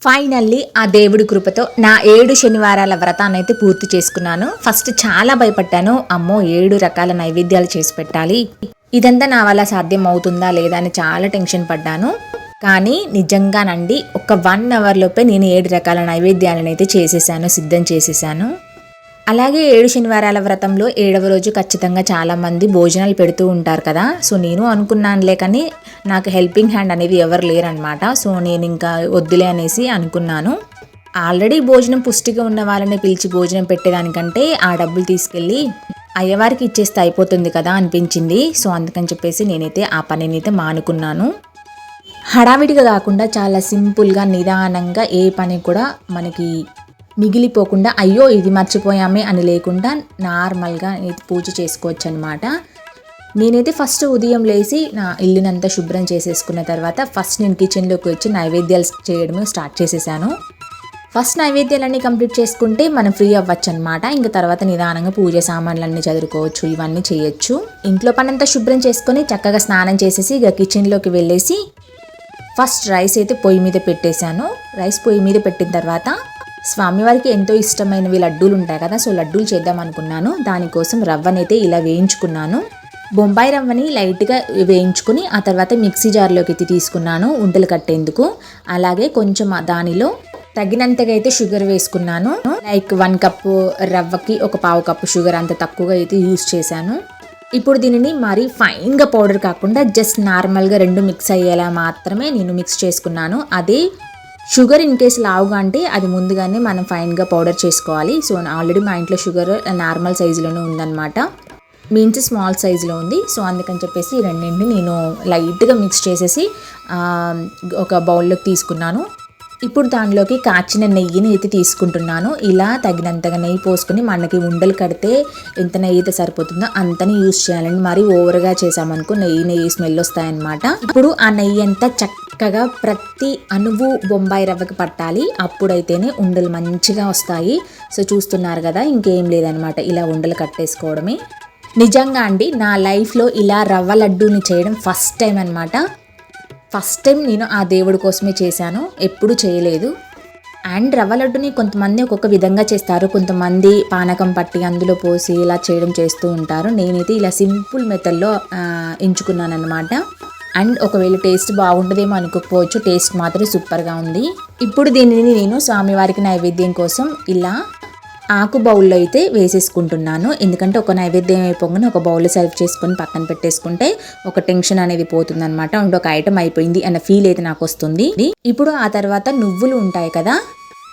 Finally ఆ దేవుడి కృపతో నా 7 శనివారాల వ్రతాన్ని అయితే పూర్తి చేసుకున్నాను. ఫస్ట్ చాలా భయపడ్డాను. అమ్మో 7 రకాల నైవేద్యాలు చేసి పెట్టాలి, ఇదంతా నా వల్ల సాధ్యం అవుతుందా లేదా అని చాలా టెన్షన్ పడ్డాను. కానీ నిజంగానండి ఒక 1 అవర్ లోపే నేను 7 రకాల నైవేద్యాలను అయితే చేసేసాను, సిద్ధం చేసేసాను. అలాగే 7 శనివారాల వ్రతంలో 7వ రోజు ఖచ్చితంగా చాలామంది భోజనాలు పెడుతూ ఉంటారు కదా. సో నేను అనుకున్నానులే, కానీ నాకు హెల్పింగ్ హ్యాండ్ అనేది ఎవరు లేరనమాట. సో నేను ఇంకా వద్దులే అనేసి అనుకున్నాను. ఆల్రెడీ భోజనం పుష్టిగా ఉన్న వాళ్ళని పిలిచి భోజనం పెట్టేదానికంటే ఆ డబ్బులు తీసుకెళ్ళి అయ్యవారికి ఇచ్చేస్తే అయిపోతుంది కదా అనిపించింది. సో అందుకని చెప్పేసి నేనైతే ఆ పనిని అయితే మానుకున్నాను. హడావిడిగా కాకుండా చాలా సింపుల్గా నిదానంగా ఏ పని కూడా మనకి మిగిలిపోకుండా అయ్యో ఇది మర్చిపోయామే అని లేకుండా నార్మల్గా పూజ చేసుకోవచ్చు అనమాట. నేనైతే ఫస్ట్ ఉదయం లేచి నా ఇల్లునంతా శుభ్రం చేసేసుకున్న తర్వాత ఫస్ట్ నేను కిచెన్లోకి వచ్చి నైవేద్యాలు చేయడమే స్టార్ట్ చేసేసాను. ఫస్ట్ నైవేద్యాలన్నీ కంప్లీట్ చేసుకుంటే మనం ఫ్రీ అవ్వచ్చు అనమాట. ఇంకా తర్వాత నిదానంగా పూజ సామాన్లన్నీ చదువుకోవచ్చు, ఇవన్నీ చేయొచ్చు. ఇంట్లో పనంతా శుభ్రం చేసుకొని చక్కగా స్నానం చేసేసి ఇక కిచెన్లోకి వెళ్ళేసి ఫస్ట్ రైస్ అయితే పొయ్యి మీద పెట్టేశాను. రైస్ పొయ్యి మీద పెట్టిన తర్వాత స్వామివారికి ఎంతో ఇష్టమైనవి లడ్డూలు ఉంటాయి కదా, సో లడ్డూలు చేద్దాం అనుకున్నాను. దానికోసం రవ్వనైతే ఇలా వేయించుకున్నాను. బొంబాయి రవ్వని లైట్గా వేయించుకుని ఆ తర్వాత మిక్సీ జార్లోకి తీసుకున్నాను ఉండలు కట్టేందుకు. అలాగే కొంచెం దానిలో తగినంతగా అయితే షుగర్ వేసుకున్నాను. లైక్ 1 కప్పు రవ్వకి ఒక 1/2 కప్పు షుగర్, అంత తక్కువగా అయితే యూస్ చేశాను. ఇప్పుడు దీనిని మరీ ఫైన్గా పౌడర్ కాకుండా జస్ట్ నార్మల్గా 2 మిక్స్ అయ్యేలా మాత్రమే నేను మిక్స్ చేసుకున్నాను. అదే షుగర్ ఇన్ కేసు లావుగా అంటే అది ముందుగానే మనం ఫైన్గా పౌడర్ చేసుకోవాలి. సో ఆల్రెడీ మా ఇంట్లో షుగర్ నార్మల్ సైజులోనే ఉందన్నమాట, మీన్స్ స్మాల్ సైజులో ఉంది. సో అందుకని చెప్పేసి రెండింటిని నేను లైట్గా మిక్స్ చేసేసి ఒక బౌల్లోకి తీసుకున్నాను. ఇప్పుడు దానిలోకి కాచిన నెయ్యిని అయితే తీసుకుంటున్నాను. ఇలా తగినంతగా నెయ్యి పోసుకొని మనకి ఉండలు కడితే ఎంత నెయ్యి అయితే సరిపోతుందో అంతని యూస్ చేయాలండి. మరి ఓవర్గా చేసామనుకో నెయ్యి స్మెల్ వస్తాయన్నమాట. ఇప్పుడు ఆ నెయ్యి అంతా చక్కగా ప్రతి అణువు బొంబాయి రవ్వకి పట్టాలి, అప్పుడైతేనే ఉండలు మంచిగా వస్తాయి. సో చూస్తున్నారు కదా, ఇంకేం లేదనమాట, ఇలా ఉండలు కట్టేసుకోవడమే. నిజంగా అండి నా లైఫ్లో ఇలా రవ్వ లడ్డూని చేయడం ఫస్ట్ టైం అనమాట. ఫస్ట్ టైం నేను ఆ దేవుడి కోసమే చేశాను, ఎప్పుడు చేయలేదు. అండ్ రవ్వ లడ్డుని కొంతమంది ఒక్కొక్క విధంగా చేస్తారు, కొంతమంది పానకం పట్టి అందులో పోసి ఇలా చేయడం చేస్తూ ఉంటారు. నేనైతే ఇలా సింపుల్ మెథడ్లో ఎంచుకున్నాను అనమాట. అండ్ ఒకవేళ టేస్ట్ బాగుంటుందేమో అనుకోకపోవచ్చు, టేస్ట్ మాత్రం సూపర్గా ఉంది. ఇప్పుడు దీనిని నేను స్వామివారికి నైవేద్యం కోసం ఇలా ఆకు బౌల్లో అయితే వేసేసుకుంటున్నాను. ఎందుకంటే ఒక నైవేద్యం అయిపోగానే ఒక బౌల్లో సర్వ్ చేసుకొని పక్కన పెట్టేసుకుంటే ఒక టెన్షన్ అనేది పోతుందన్నమాట. అండ్ ఒక ఐటమ్ అయిపోయింది అన్న ఫీల్ అయితే నాకు వస్తుంది. ఇప్పుడు ఆ తర్వాత నువ్వులు ఉంటాయి కదా,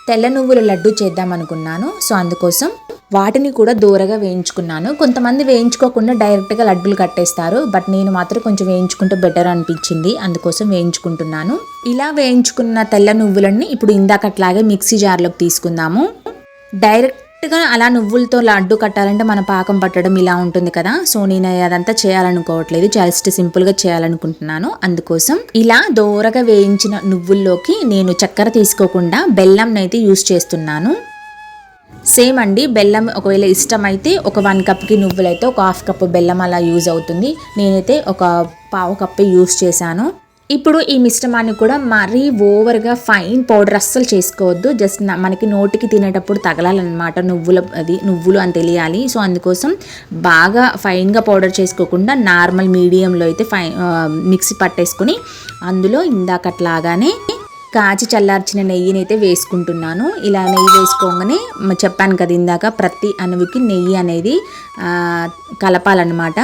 తెల్ల నువ్వుల లడ్డు చేద్దాం అనుకున్నాను. సో అందుకోసం వాటిని కూడా దూరగా వేయించుకున్నాను. కొంతమంది వేయించుకోకుండా డైరెక్ట్గా లడ్డూలు కట్టేస్తారు, బట్ నేను మాత్రం కొంచెం వేయించుకుంటే బెటర్ అనిపించింది, అందుకోసం వేయించుకుంటున్నాను. ఇలా వేయించుకున్న తెల్ల నువ్వులన్నీ ఇప్పుడు ఇందాకట్లాగే మిక్సీ జార్లోకి తీసుకుందాము. డైరెక్ట్గా అలా నువ్వులతో లడ్డు కట్టాలంటే మన పాకం పట్టడం ఇలా ఉంటుంది కదా. సో నేను అదంతా చేయాలనుకోవట్లేదు, జస్ట్ సింపుల్గా చేయాలనుకుంటున్నాను. అందుకోసం ఇలా దోరగా వేయించిన నువ్వుల్లోకి నేను చక్కెర తీసుకోకుండా బెల్లంనైతే యూస్ చేస్తున్నాను. సేమ్ అండి, బెల్లం ఒకవేళ ఇష్టమైతే ఒక 1 కప్కి నువ్వులైతే ఒక 1/2 కప్పు బెల్లం అలా యూజ్ అవుతుంది. నేనైతే ఒక 1/2 కప్పు యూస్ చేశాను. ఇప్పుడు ఈ మిశ్రమాన్ని కూడా మరీ ఓవర్గా ఫైన్ పౌడర్ అస్సలు చేసుకోవద్దు, జస్ట్ మనకి నోటికి తినేటప్పుడు తగలాలన్నమాట, నువ్వులు అని తెలియాలి. సో అందుకోసం బాగా ఫైన్గా పౌడర్ చేసుకోకుండా నార్మల్ మీడియంలో అయితే మిక్సీ పట్టేసుకొని అందులో ఇందాకట్లాగానే కాచి చల్లార్చిన నెయ్యిని అయితే వేసుకుంటున్నాను. ఇలా నెయ్యి వేసుకోగానే చెప్పాను కదా ఇందాక, ప్రతి అణువుకి నెయ్యి అనేది కలపాలన్నమాట.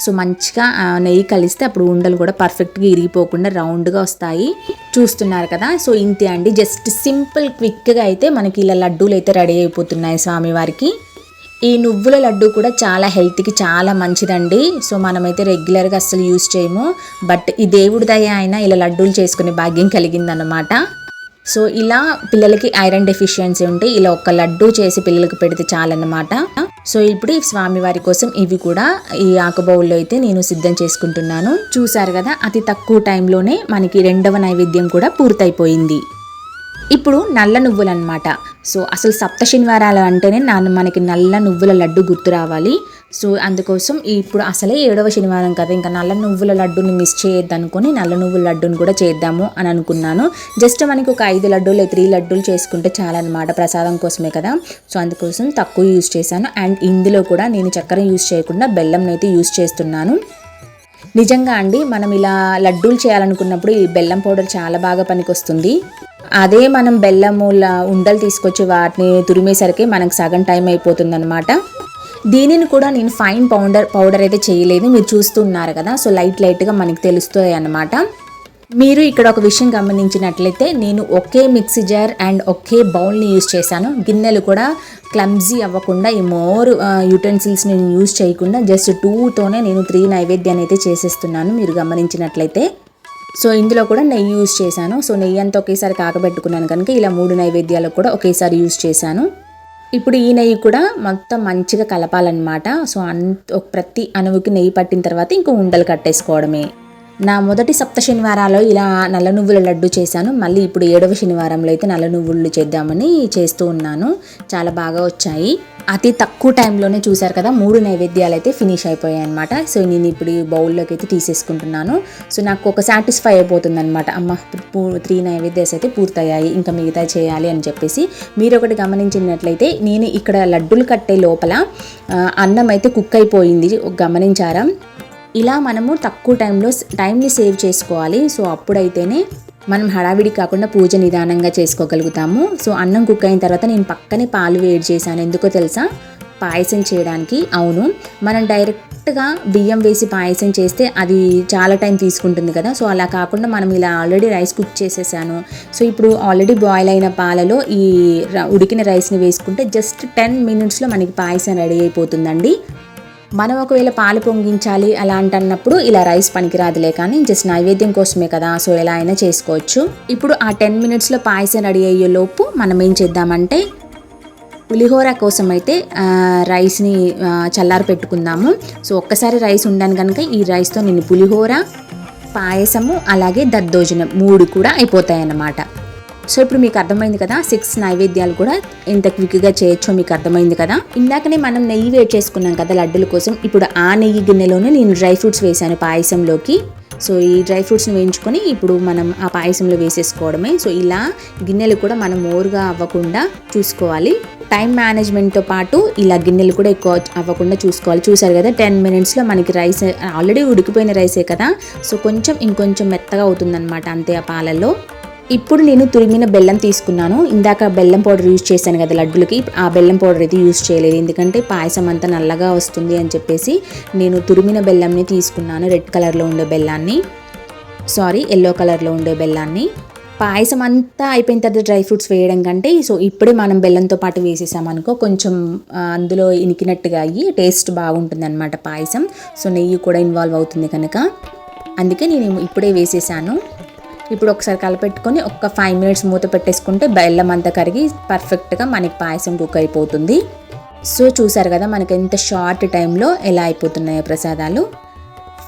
సో మంచిగా నెయ్యి కలిస్తే అప్పుడు ఉండలు కూడా పర్ఫెక్ట్గా ఇరిగిపోకుండా రౌండ్గా వస్తాయి. చూస్తున్నారు కదా. సో ఇంతే అండి, జస్ట్ సింపుల్ క్విక్గా అయితే మనకి ఇలా లడ్డూలు అయితే రెడీ అయిపోతున్నాయి స్వామివారికి. ఈ నువ్వుల లడ్డు కూడా చాలా హెల్త్కి చాలా మంచిదండి. సో మనమైతే రెగ్యులర్గా అస్సలు యూజ్ చేయము, బట్ ఈ దేవుడి దయ అయినా ఇలా లడ్డూలు చేసుకునే భాగ్యం కలిగిందన్నమాట. సో ఇలా పిల్లలకి ఐరన్ డెఫిషియన్సీ ఉంటే ఇలా ఒక లడ్డు చేసి పిల్లలకి పెడితే చాలన్నమాట. సో ఇప్పుడు ఈ స్వామివారి కోసం ఇవి కూడా ఈ ఆకు బౌల్లో అయితే నేను సిద్ధం చేసుకుంటున్నాను. చూసారు కదా, అతి తక్కువ టైంలోనే మనకి 2వ నైవేద్యం కూడా పూర్తయిపోయింది. ఇప్పుడు నల్ల నువ్వులు అనమాట. సో అసలు సప్త శనివారాలు అంటేనే మనకి నల్ల నువ్వుల లడ్డు గుర్తు రావాలి. సో అందుకోసం ఇప్పుడు అసలే 7వ శనివారం కదా, ఇంకా నల్ల నువ్వుల లడ్డుని మిస్ చేయొద్దు అనుకుని నల్ల నువ్వుల లడ్డుని కూడా చేద్దాము అని అనుకున్నాను. జస్ట్ మనకి ఒక 5 లడ్డూలు 3 లడ్డూలు చేసుకుంటే చాలన్నమాట, ప్రసాదం కోసమే కదా. సో అందుకోసం తక్కువ యూజ్ చేశాను. అండ్ ఇందులో కూడా నేను చక్కెర యూజ్ చేయకుండా బెల్లంని అయితే యూజ్ చేస్తున్నాను. నిజంగా అండి, మనం ఇలా లడ్డూలు చేయాలనుకున్నప్పుడు ఈ బెల్లం పౌడర్ చాలా బాగా పనికొస్తుంది. అదే మనం బెల్లము ఉండలు తీసుకొచ్చి వాటిని తురిమేసరికి మనకు సగం టైం అయిపోతుంది అనమాట. దీనిని కూడా నేను ఫైన్ పౌడర్ అయితే చేయలేదు, మీరు చూస్తున్నారు కదా. సో లైట్గా మనకి తెలుస్తుంది అన్నమాట. మీరు ఇక్కడ ఒక విషయం గమనించినట్లయితే నేను ఒకే మిక్సీ జార్ అండ్ ఒకే బౌల్ని యూజ్ చేశాను. గిన్నెలు కూడా క్లమ్జీ అవ్వకుండా ఈ మోర్ యూటెన్సిల్స్ నేను యూజ్ చేయకుండా జస్ట్ 2తోనే నేను 3 నైవేద్యాన్ని అయితే చేసేస్తున్నాను, మీరు గమనించినట్లయితే. సో ఇందులో కూడా నెయ్యి యూజ్ చేశాను. సో నెయ్యి అంతా ఒకేసారి కాకబెట్టుకున్నాను కనుక ఇలా 3 నైవేద్యాలకు కూడా ఒకేసారి యూజ్ చేశాను. ఇప్పుడు ఈ నెయ్యి కూడా మొత్తం మంచిగా కలపాలన్నమాట. సో ప్రతి అణువుకి నెయ్యి పట్టిన తర్వాత ఇంకో ఉండలు కట్టేసుకోవడమే. నా మొదటి సప్త శనివారాల్లో ఇలా నల్ల నువ్వుల లడ్డు చేశాను. మళ్ళీ ఇప్పుడు 7వ శనివారంలో అయితే నల్ల నువ్వులు చేద్దామని చేస్తూ ఉన్నాను. చాలా బాగా వచ్చాయి. అతి తక్కువ టైంలోనే చూసారు కదా 3 నైవేద్యాలు అయితే ఫినిష్ అయిపోయాయి అనమాట. సో నేను ఇప్పుడు ఈ బౌల్లోకి అయితే తీసేసుకుంటున్నాను. సో నాకు ఒక సాటిస్ఫై అయిపోతుంది అనమాట, అమ్మ 3 నైవేద్యాలు అయితే పూర్తయ్యాయి, ఇంకా మిగతా చేయాలి అని చెప్పేసి. మీరు ఒకటి గమనించినట్లయితే నేను ఇక్కడ లడ్డూలు కట్టే లోపల అన్నం అయితే కుక్ అయిపోయింది, గమనించారా? ఇలా మనము తక్కువ టైంని సేవ్ చేసుకోవాలి. సో అప్పుడైతేనే మనం హడావిడి కాకుండా పూజ నిదానంగా చేసుకోగలుగుతాము. సో అన్నం కుక్ అయిన తర్వాత నేను పక్కనే పాలు వేడి చేశాను. ఎందుకో తెలుసా? పాయసం చేయడానికి. అవును, మనం డైరెక్ట్గా బియ్యం వేసి పాయసం చేస్తే అది చాలా టైం తీసుకుంటుంది కదా. సో అలా కాకుండా మనం ఇలా ఆల్రెడీ రైస్ కుక్ చేసేసాను. సో ఇప్పుడు ఆల్రెడీ బాయిల్ అయిన పాలలో ఈ ఉడికిన రైస్ని వేసుకుంటే జస్ట్ 10 మినిట్స్లో మనకి పాయసం రెడీ అయిపోతుందండి. మనం ఒకవేళ పాలు పొంగించాలి అలా అంటున్నప్పుడు ఇలా రైస్ పనికిరాదులే, కానీ జస్ట్ నైవేద్యం కోసమే కదా, సో ఎలా అయినా చేసుకోవచ్చు. ఇప్పుడు ఆ 10 మినిట్స్లో పాయసం రెడీ అయ్యే లోపు మనం ఏం చేద్దామంటే పులిహోర కోసం అయితే రైస్ని చల్లారి పెట్టుకుందాము. సో ఒక్కసారి రైస్ ఉండాను కనుక ఈ రైస్తో నేను పులిహోర, పాయసము అలాగే దద్దోజనం 3 కూడా అయిపోతాయి అన్నమాట. సో ఇప్పుడు మీకు అర్థమైంది కదా 6 నైవేద్యాలు కూడా ఎంత క్విక్గా చేయొచ్చో మీకు అర్థమైంది కదా. ఇందాకనే మనం నెయ్యి వేడి చేసుకున్నాం కదా లడ్డుల కోసం. ఇప్పుడు ఆ నెయ్యి గిన్నెలోనే నేను డ్రై ఫ్రూట్స్ వేసాను పాయసంలోకి. సో ఈ డ్రై ఫ్రూట్స్ని వేయించుకొని ఇప్పుడు మనం ఆ పాయసంలో వేసేసుకోవడమే. సో ఇలా గిన్నెలు కూడా మనం మోరుగా అవ్వకుండా చూసుకోవాలి. టైం మేనేజ్మెంట్తో పాటు ఇలా గిన్నెలు కూడా ఎక్కువ అవ్వకుండా చూసుకోవాలి. చూసారు కదా 10 మినిట్స్లో మనకి రైస్ ఆల్రెడీ ఉడికిపోయిన రైసే కదా, సో ఇంకొంచెం మెత్తగా అవుతుందన్నమాట అంతే ఆ పాలల్లో. ఇప్పుడు నేను తురిమిన బెల్లం తీసుకున్నాను. ఇందాక బెల్లం పౌడర్ యూజ్ చేశాను కదా లడ్డులకి, ఆ బెల్లం పౌడర్ అయితే యూజ్ చేయలేదు, ఎందుకంటే పాయసం అంతా నల్లగా వస్తుంది అని చెప్పేసి నేను తురిమిన బెల్లంని తీసుకున్నాను. రెడ్ కలర్లో ఉండే బెల్లాన్ని, ఎల్లో కలర్లో ఉండే బెల్లాన్ని. పాయసం అంతా అయిపోయిన తర్వాత డ్రై ఫ్రూట్స్ వేయడం కంటే సో ఇప్పుడే మనం బెల్లంతో పాటు వేసేసామనుకో కొంచెం అందులో ఇనికినట్టుగా అయ్యి టేస్ట్ బాగుంటుంది అనమాట పాయసం. సో నెయ్యి కూడా ఇన్వాల్వ్ అవుతుంది కనుక అందుకే నేను ఇప్పుడే వేసేసాను. ఇప్పుడు ఒకసారి కలపెట్టుకొని 5 మినిట్స్ మూత పెట్టేసుకుంటే బెల్లం అంతా కరిగి పర్ఫెక్ట్గా మనకి పాయసం కుక్ అయిపోతుంది. సో చూసారు కదా మనకి ఎంత షార్ట్ టైంలో ఎలా అయిపోతున్నాయో ప్రసాదాలు.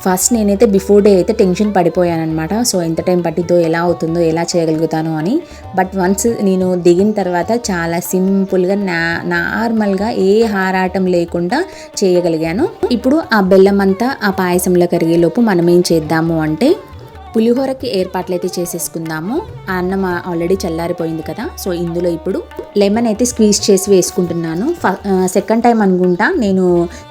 ఫస్ట్ నేనైతే బిఫోర్ డే అయితే టెన్షన్ పడిపోయానమాట. సో ఎంత టైం పట్టిద్దో, ఎలా అవుతుందో, ఎలా చేయగలుగుతాను అని. బట్ వన్స్ నేను దిగిన తర్వాత చాలా సింపుల్గా నార్మల్గా ఏ హారాటం లేకుండా చేయగలిగాను. ఇప్పుడు ఆ బెల్లం అంతా ఆ పాయసంలో కరిగేలోపు మనం ఏం చేద్దాము అంటే పులిహోరకి ఏర్పాట్లు అయితే చేసేసుకుందాము. ఆ అన్నం ఆల్రెడీ చల్లారిపోయింది కదా. సో ఇందులో ఇప్పుడు లెమన్ అయితే స్క్వీజ్ చేసి వేసుకుంటున్నాను. సెకండ్ టైం అనుకుంటా నేను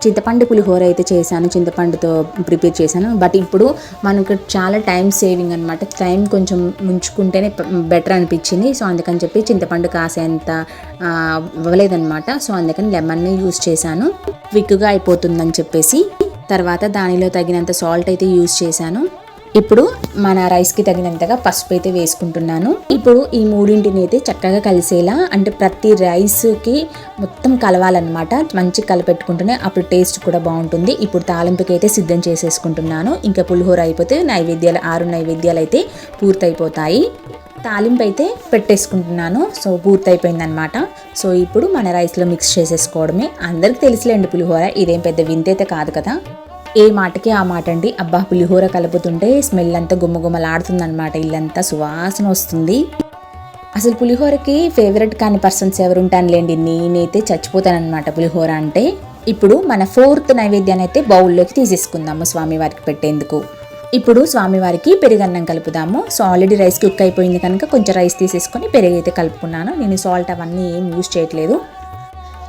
చింతపండు పులిహోర అయితే చేశాను, చింతపండుతో ప్రిపేర్ చేశాను. బట్ ఇప్పుడు మనకు చాలా టైం సేవింగ్ అనమాట. టైం కొంచెం ముంచుకుంటేనే బెటర్ అనిపించింది. సో అందుకని చెప్పి చింతపండు కాసేంత ఇవ్వలేదన్నమాట. సో అందుకని లెమన్ని యూజ్ చేశాను, క్విక్గా అయిపోతుందని చెప్పేసి. తర్వాత దానిలో తగినంత సాల్ట్ అయితే యూజ్ చేశాను. ఇప్పుడు మన రైస్కి తగినంతగా పసుపు అయితే వేసుకుంటున్నాను. ఇప్పుడు ఈ మూడింటిని అయితే చక్కగా కలిసేలా, అంటే ప్రతి రైస్కి మొత్తం కలవాలన్నమాట. మంచిగా కలిపెట్టుకుంటూనే అప్పుడు టేస్ట్ కూడా బాగుంటుంది. ఇప్పుడు తాలింపుకి అయితే సిద్ధం చేసేసుకుంటున్నాను. ఇంకా పులిహోర అయిపోతే 6 నైవేద్యాలు అయితే పూర్తయిపోతాయి. తాలింపు అయితే పెట్టేసుకుంటున్నాను. సో పూర్తయిపోయిందనమాట. సో ఇప్పుడు మన రైస్లో మిక్స్ చేసేసుకోవడమే. అందరికి తెలిసిలేండి పులిహోర, ఇదేం పెద్ద వింతైతే కాదు కదా. ఏ మాటకి ఆ మాట అండి. అబ్బా పులిహోర కలుపుతుంటే స్మెల్ అంతా గుమ్మగుమ్మలాడుతుంది అనమాట, ఇల్లంతా సువాసన వస్తుంది. అసలు పులిహోరకి ఫేవరెట్ కాని పర్సన్స్ ఎవరుంటానులేండి, నేనైతే చచ్చిపోతానన్నమాట పులిహోర అంటే. ఇప్పుడు మన 4th నైవేద్యాన్ని అయితే బౌల్లోకి తీసేసుకుందాము స్వామివారికి పెట్టేందుకు. ఇప్పుడు స్వామివారికి పెరుగన్నం కలుపుదాము. సో ఆల్రెడీ రైస్ కుక్ అయిపోయింది కనుక కొంచెం రైస్ తీసేసుకొని పెరుగు అయితే కలుపుకున్నాను. నేను సాల్ట్ అవన్నీ ఏం యూజ్ చేయట్లేదు.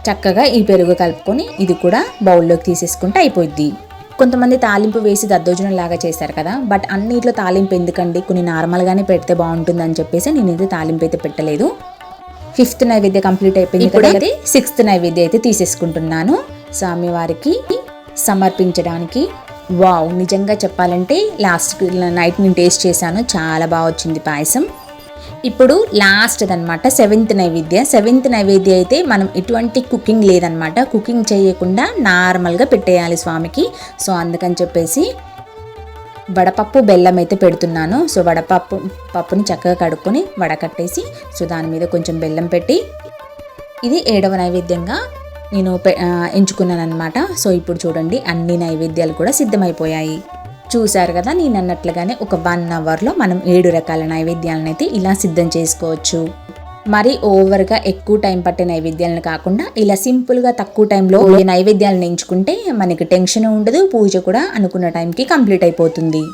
చక్కగా ఈ పెరుగు కలుపుకొని ఇది కూడా బౌల్లోకి తీసేసుకుంటే అయిపోద్ది. కొంతమంది తాలింపు వేసి దద్దోజనం లాగా చేశారు కదా, బట్ అన్నిట్లో తాలింపు ఎందుకండి, కొన్ని నార్మల్గానే పెడితే బాగుంటుందని చెప్పేసి నేనైతే తాలింపు అయితే పెట్టలేదు. 5th నైవేద్యం కంప్లీట్ అయిపోయింది. ఇప్పుడైతే 6th నైవేద్యం అయితే తీసేసుకుంటున్నాను స్వామివారికి సమర్పించడానికి. వావ్, నిజంగా చెప్పాలంటే లాస్ట్ నైట్ నేను టేస్ట్ చేశాను, చాలా బాగా వచ్చింది పాయసం. ఇప్పుడు లాస్ట్ అనమాట 7th నైవేద్యం. 7th నైవేద్యం అయితే మనం ఎటువంటి కుకింగ్ లేదనమాట, కుకింగ్ చేయకుండా నార్మల్గా పెట్టేయాలి స్వామికి. సో అందుకని చెప్పేసి వడపప్పు బెల్లం అయితే పెడుతున్నాను. సో పప్పుని చక్కగా కడుక్కొని వడకట్టేసి సో దాని మీద కొంచెం బెల్లం పెట్టి ఇది 7వ నైవేద్యంగా నేను ఎంచుకున్నాను అనమాట. సో ఇప్పుడు చూడండి అన్ని నైవేద్యాలు కూడా సిద్ధమైపోయాయి. చూసారు కదా, నేను అన్నట్లుగానే ఒక 1 అవర్లో మనం 7 రకాల నైవేద్యాలను అయితే ఇలా సిద్ధం చేసుకోవచ్చు. మరి ఓవర్గా ఎక్కువ టైం పట్టే నైవేద్యాలను కాకుండా ఇలా సింపుల్గా తక్కువ టైంలో నైవేద్యాలను ఎంచుకుంటే మనకి టెన్షన్ ఉండదు, పూజ కూడా అనుకున్న టైంకి కంప్లీట్ అయిపోతుంది.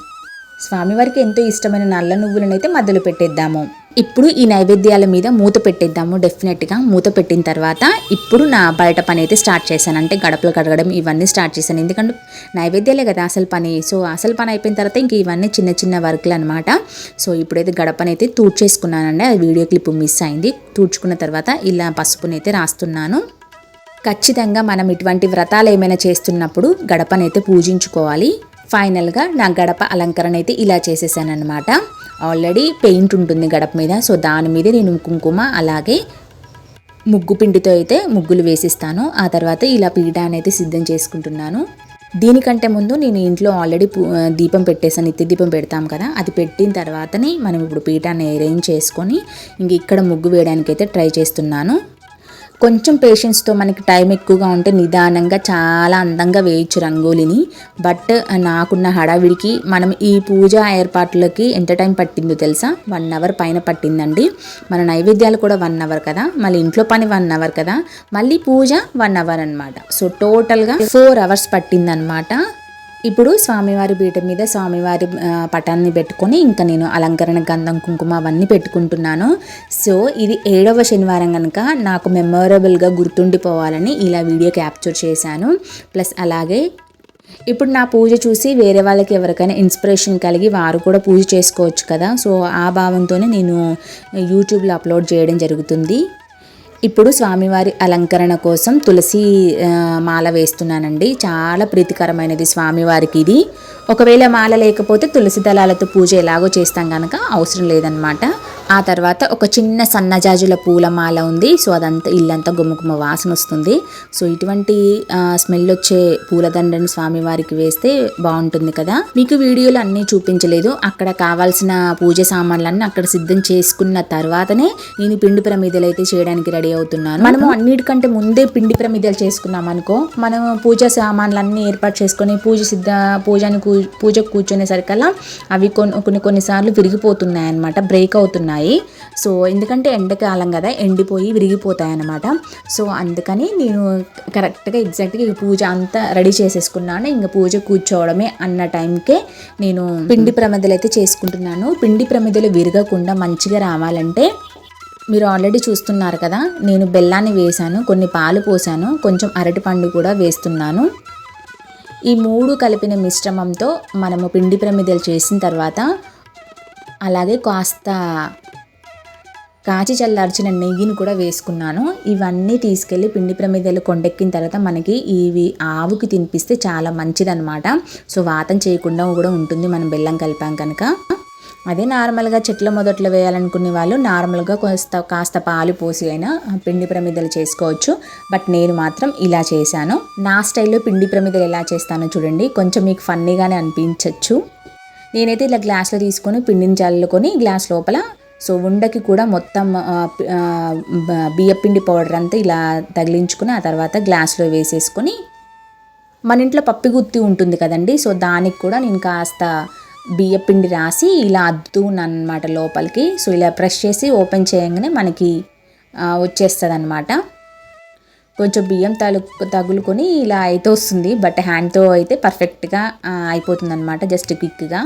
స్వామివారికి ఎంతో ఇష్టమైన నల్ల నువ్వులను అయితే మధ్యలో పెట్టేద్దాము. ఇప్పుడు ఈ నైవేద్యాల మీద మూత పెట్టేద్దాము. డెఫినెట్గా మూత పెట్టిన తర్వాత ఇప్పుడు నా బయట పని అయితే స్టార్ట్ చేశాను, అంటే గడపలు కడగడం ఇవన్నీ స్టార్ట్ చేశాను. ఎందుకంటే నైవేద్యాలే కదా అసలు పని. సో అసలు పని అయిపోయిన తర్వాత ఇంక ఇవన్నీ చిన్న చిన్న వర్క్లు అనమాట. సో ఇప్పుడైతే గడపని అయితే తూడ్చేసుకున్నానండి, అది వీడియో క్లిప్ మిస్ అయింది. తూడ్చుకున్న తర్వాత ఇలా పసుపుని అయితే రాస్తున్నాను. ఖచ్చితంగా మనం ఇటువంటి వ్రతాలు ఏమైనా చేస్తున్నప్పుడు గడపనైతే పూజించుకోవాలి. ఫైనల్గా నా గడప అలంకరణ అయితే ఇలా చేసేసాను అనమాట. ఆల్రెడీ పెయింట్ ఉంటుంది గడప మీద, సో దాని మీద నేను కుంకుమ అలాగే ముగ్గు పిండితో అయితే ముగ్గులు వేసిస్తాను. ఆ తర్వాత ఇలా పీఠాన్ని అయితే సిద్ధం చేసుకుంటున్నాను. దీనికంటే ముందు నేను ఇంట్లో ఆల్రెడీ దీపం పెట్టేసాను, నిత్య దీపం పెడతాం కదా, అది పెట్టిన తర్వాతనే మనం ఇప్పుడు పీఠాన్ని అరేంజ్ చేసుకొని ఇంక ఇక్కడ ముగ్గు వేయడానికి అయితే ట్రై చేస్తున్నాను. కొంచెం పేషెన్స్తో మనకి టైం ఎక్కువగా ఉంటే నిదానంగా చాలా అందంగా వేయచ్చు రంగోలిని. బట్ నాకున్న హడావిడికి మనం ఈ పూజా ఏర్పాట్లకి ఎంత టైం పట్టిందో తెలుసా? 1 అవర్ పైన పట్టిందండి. మన నైవేద్యాలు కూడా 1 అవర్ కదా, మళ్ళీ ఇంట్లో పని 1 అవర్ కదా, మళ్ళీ పూజ 1 అవర్ అనమాట. సో టోటల్గా 4 అవర్స్ పట్టిందనమాట. ఇప్పుడు స్వామివారి పీఠం మీద స్వామివారి పటాన్ని పెట్టుకొని ఇంకా నేను అలంకరణ గంధం కుంకుమ అవన్నీ పెట్టుకుంటున్నాను. సో ఇది 7వ శనివారం కనుక నాకు మెమొరబుల్గా గుర్తుండిపోవాలని ఇలా వీడియో క్యాప్చర్ చేశాను. ప్లస్ అలాగే ఇప్పుడు నా పూజ చూసి వేరే వాళ్ళకి ఎవరికైనా ఇన్స్పిరేషన్ కలిగి వారు కూడా పూజ చేసుకోవచ్చు కదా. సో ఆ భావంతోనే నేను యూట్యూబ్లో అప్లోడ్ చేయడం జరుగుతుంది. ఇప్పుడు స్వామివారి అలంకరణ కోసం తులసి మాల వేస్తున్నానండి. చాలా ప్రీతికరమైనది స్వామివారికి ఇది. ఒకవేళ మాల లేకపోతే తులసి దళాలతో పూజ ఎలాగో చేస్తాం కనుక అవసరం లేదనమాట. ఆ తర్వాత ఒక చిన్న సన్నజాజుల పూల మాల ఉంది. సో అదంతా ఇల్లంతా గుమ్మగుమ్మ వాసన వస్తుంది. సో ఇటువంటి స్మెల్ వచ్చే పూలదండని స్వామివారికి వేస్తే బాగుంటుంది కదా. మీకు వీడియోలు అన్నీ చూపించలేదు, అక్కడ కావాల్సిన పూజ సామాన్లన్నీ అక్కడ సిద్ధం చేసుకున్న తర్వాతనే నేను పిండి ప్రమిదలు అయితే చేయడానికి రెడీ అవుతున్నాను. మనము అన్నిటికంటే ముందే పిండి ప్రమిదలు చేసుకున్నాం అనుకో, మనం పూజ సామాన్లన్నీ ఏర్పాటు చేసుకొని పూజకు కూర్చునేసరికల్లా అవి కొన్నిసార్లు విరిగిపోతున్నాయి అన్నమాట, బ్రేక్ అవుతున్నాయి. సో ఎందుకంటే ఎండాకాలం కదా, ఎండిపోయి విరిగిపోతాయి అన్నమాట. సో అందుకని నేను కరెక్ట్గా ఎగ్జాక్ట్గా ఈ పూజ అంతా రెడీ చేసేసుకున్నాను. ఇంకా పూజ కూర్చోవడమే అన్న టైంకే నేను పిండి ప్రమిదలు అయితే చేసుకుంటున్నాను. పిండి ప్రమిదలు విరగకుండా మంచిగా రావాలంటే మీరు ఆల్రెడీ చూస్తున్నారు కదా, నేను బెల్లాన్ని వేసాను, కొన్ని పాలు పోసాను, కొంచెం అరటిపండు కూడా వేస్తున్నాను. ఈ 3 కలిపిన మిశ్రమంతో మనము పిండి ప్రమిదలు చేసిన తర్వాత అలాగే కాస్త కాచి చల్లార్చిన నెయ్యిని కూడా వేసుకున్నాను. ఇవన్నీ తీసుకెళ్ళి పిండి ప్రమిదలు కొండెక్కిన తర్వాత మనకి ఇవి ఆవుకి తినిపిస్తే చాలా మంచిదన్నమాట. సో వాతం చేయకుండా కూడా ఉంటుంది మనం బెల్లం కలిపాం కనుక. అదే నార్మల్గా చెట్ల మొదట్లో వేయాలనుకునే వాళ్ళు నార్మల్గా కాస్త పాలు పోసి అయినా పిండి ప్రమిదలు చేసుకోవచ్చు. బట్ నేను మాత్రం ఇలా చేశాను. నా స్టైల్లో పిండి ప్రమిదలు ఎలా చేస్తానో చూడండి, కొంచెం మీకు ఫన్నీగానే అనిపించవచ్చు. నేనైతే ఇలా గ్లాస్లో తీసుకొని పిండిని చల్లుకొని గ్లాస్ లోపల సో ఉండకి కూడా మొత్తం బియ్యపిండి పౌడర్ అంతా ఇలా తగిలించుకుని ఆ తర్వాత గ్లాస్లో వేసేసుకొని మన ఇంట్లో పప్పిగుత్తి ఉంటుంది కదండి, సో దానికి కూడా నేను కాస్త బియ్యపిండి రాసి ఇలా అద్దుతూ ఉన్నాను అనమాట లోపలికి. సో ఇలా ప్రెస్ చేసి ఓపెన్ చేయగానే మనకి వచ్చేస్తుంది అనమాట. కొంచెం బియ్యం తగులుకొని ఇలా అయితే వస్తుంది, బట్ హ్యాండ్తో అయితే పర్ఫెక్ట్గా అయిపోతుంది అనమాట, జస్ట్ క్విక్గా.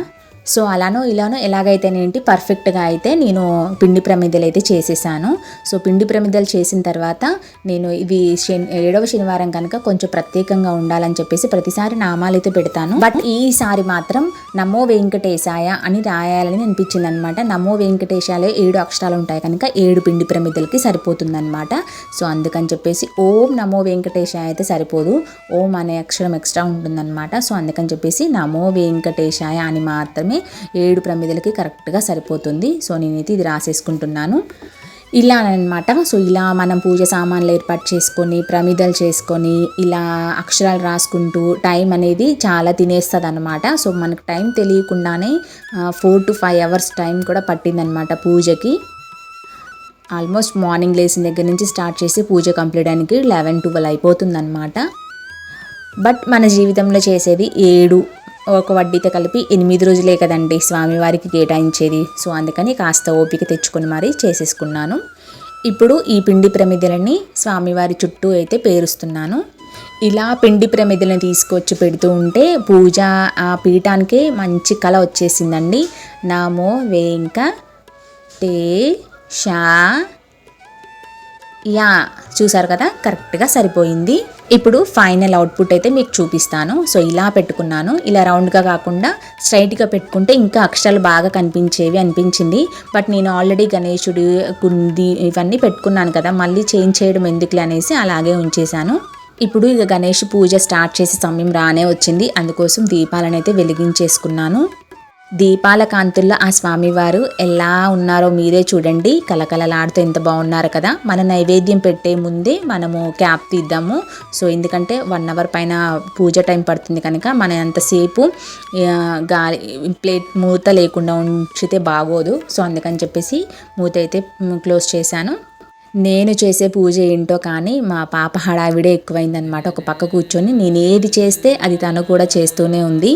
సో అలానో ఇలానో ఎలాగైతేనేంటి పర్ఫెక్ట్గా అయితే నేను పిండి ప్రమిదలు అయితే చేసేసాను. సో పిండి ప్రమిదలు చేసిన తర్వాత నేను ఇది 7వ శనివారం కనుక కొంచెం ప్రత్యేకంగా ఉండాలని చెప్పేసి ప్రతిసారి నామాలు అయితే పెడతాను. బట్ ఈసారి మాత్రం నమో వెంకటేశాయ అని రాయాలని అనిపించింది అనమాట. నమో వెంకటేశాలే 7 అక్షరాలు ఉంటాయి కనుక 7 పిండి ప్రమిదలకి సరిపోతుంది అనమాట. సో అందుకని చెప్పేసి ఓం నమో వెంకటేశాయ అయితే సరిపోదు, ఓం అనే అక్షరం ఎక్స్ట్రా ఉంటుందన్నమాట. సో అందుకని చెప్పేసి నమో వెంకటేశాయ అని మాత్రమే 7 ప్రమిదలకి కరెక్ట్గా సరిపోతుంది. సో నేనైతే ఇది రాసేసుకుంటున్నాను ఇలా అనమాట. సో ఇలా మనం పూజ సామాన్లు ఏర్పాటు చేసుకొని ప్రమిదలు చేసుకొని ఇలా అక్షరాలు రాసుకుంటూ టైం అనేది చాలా తినేస్తుంది అనమాట. సో మనకు టైం తెలియకుండానే 4 to 5 hours టైం కూడా పట్టిందనమాట పూజకి. ఆల్మోస్ట్ మార్నింగ్ లేచిన దగ్గర నుంచి స్టార్ట్ చేసి పూజ కంప్లీట్ అయ్యానికి 11-12 అయిపోతుందన్నమాట. బట్ మన జీవితంలో చేసేది 7 ఒక వడ్డీతో కలిపి 8 రోజులే కదండి స్వామివారికి కేటాయించేది. సో అందుకని కాస్త ఓపిక తెచ్చుకొని మరీ చేసేసుకున్నాను. ఇప్పుడు ఈ పిండి ప్రమిదలని స్వామివారి చుట్టూ అయితే పేరుస్తున్నాను. ఇలా పిండి ప్రమిదలను తీసుకొచ్చి పెడుతూ ఉంటే పూజ ఆ పీఠానికి మంచి కళ వచ్చేసిందండి. నమో వెంకటేశాయ చూసారు కదా, కరెక్ట్గా సరిపోయింది. ఇప్పుడు ఫైనల్ అవుట్పుట్ అయితే మీకు చూపిస్తాను. సో ఇలా పెట్టుకున్నాను, ఇలా రౌండ్గా కాకుండా స్ట్రైట్గా పెట్టుకుంటే ఇంకా అక్షరాలు బాగా కనిపించేవి అనిపించింది. బట్ నేను ఆల్రెడీ గణేశుడి కుంది ఇవన్నీ పెట్టుకున్నాను కదా, మళ్ళీ చేంజ్ చేయడం ఎందుకులే అనేసి అలాగే ఉంచేశాను. ఇప్పుడు ఇక గణేష్ పూజ స్టార్ట్ చేసే సమయం రానే వచ్చింది, అందుకోసం దీపాలను అయితే వెలిగించేసుకున్నాను. దీపాల కాంతుల్లో ఆ స్వామివారు ఎలా ఉన్నారో మీరే చూడండి, కలకలలాడుతూ ఎంత బాగున్నారు కదా. మన నైవేద్యం పెట్టే ముందే మనము క్యాప్ తీద్దాము. సో ఎందుకంటే 1 hour పైన పూజ టైం పడుతుంది కనుక మనం అంతసేపు గాలి ప్లేట్ మూత లేకుండా ఉంచితే బాగోదు. సో అందుకని చెప్పేసి మూత అయితే క్లోజ్ చేశాను. నేను చేసే పూజ ఏంటో కానీ మా పాప హడావిడే ఎక్కువైందనమాట. ఒక పక్క కూర్చొని నేను ఏది చేస్తే అది తను కూడా చేస్తూనే ఉంది.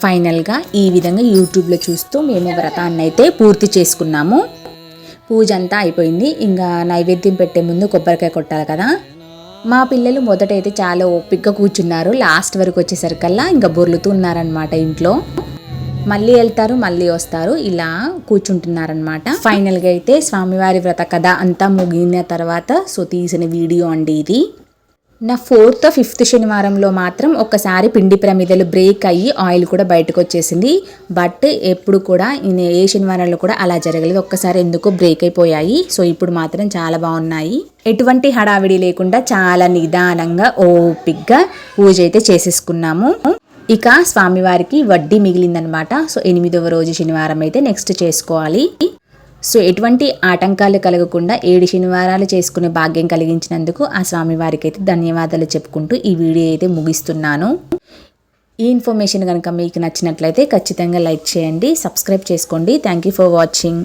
ఫైనల్గా ఈ విధంగా యూట్యూబ్లో చూస్తూ మేము వ్రతాన్ని అయితే పూర్తి చేసుకున్నాము. పూజ అంతా అయిపోయింది. ఇంకా నైవేద్యం పెట్టే ముందు కొబ్బరికాయ కొట్టాలి కదా. మా పిల్లలు మొదటైతే చాలా ఓపికగా కూర్చున్నారు, లాస్ట్ వరకు వచ్చేసరికల్లా ఇంకా బొర్లుతూ ఉన్నారనమాట. ఇంట్లో మళ్ళీ వెళ్తారు మళ్ళీ వస్తారు, ఇలా కూర్చుంటున్నారనమాట. ఫైనల్గా అయితే స్వామివారి వ్రత కథ అంతా ముగిన తర్వాత సో తీసిన వీడియో అండి ఇది. నా 4th 5th శనివారంలో మాత్రం ఒక్కసారి పిండి ప్రమిదలు బ్రేక్ అయ్యి ఆయిల్ కూడా బయటకు వచ్చేసింది. బట్ ఎప్పుడు కూడా ఏ శనివారంలో కూడా అలా జరగలేదు. ఒక్కసారి ఎందుకో బ్రేక్ అయిపోయాయి. సో ఇప్పుడు మాత్రం చాలా బాగున్నాయి. ఎటువంటి హడావిడి లేకుండా చాలా నిదానంగా ఓపిక్గా పూజ అయితే చేసేసుకున్నాము. ఇక స్వామివారికి వడ్డీ మిగిలిందనమాట. సో 8వ రోజు శనివారం అయితే నెక్స్ట్ చేసుకోవాలి. సో ఎటువంటి ఆటంకాలు కలగకుండా 7 శనివారాలు చేసుకునే భాగ్యం కలిగించినందుకు ఆ స్వామివారికి అయితే ధన్యవాదాలు చెప్పుకుంటూ ఈ వీడియో అయితే ముగిస్తున్నాను. ఈ ఇన్ఫర్మేషన్ కనుక మీకు నచ్చినట్లయితే ఖచ్చితంగా లైక్ చేయండి, సబ్స్క్రైబ్ చేసుకోండి. Thank you for watching.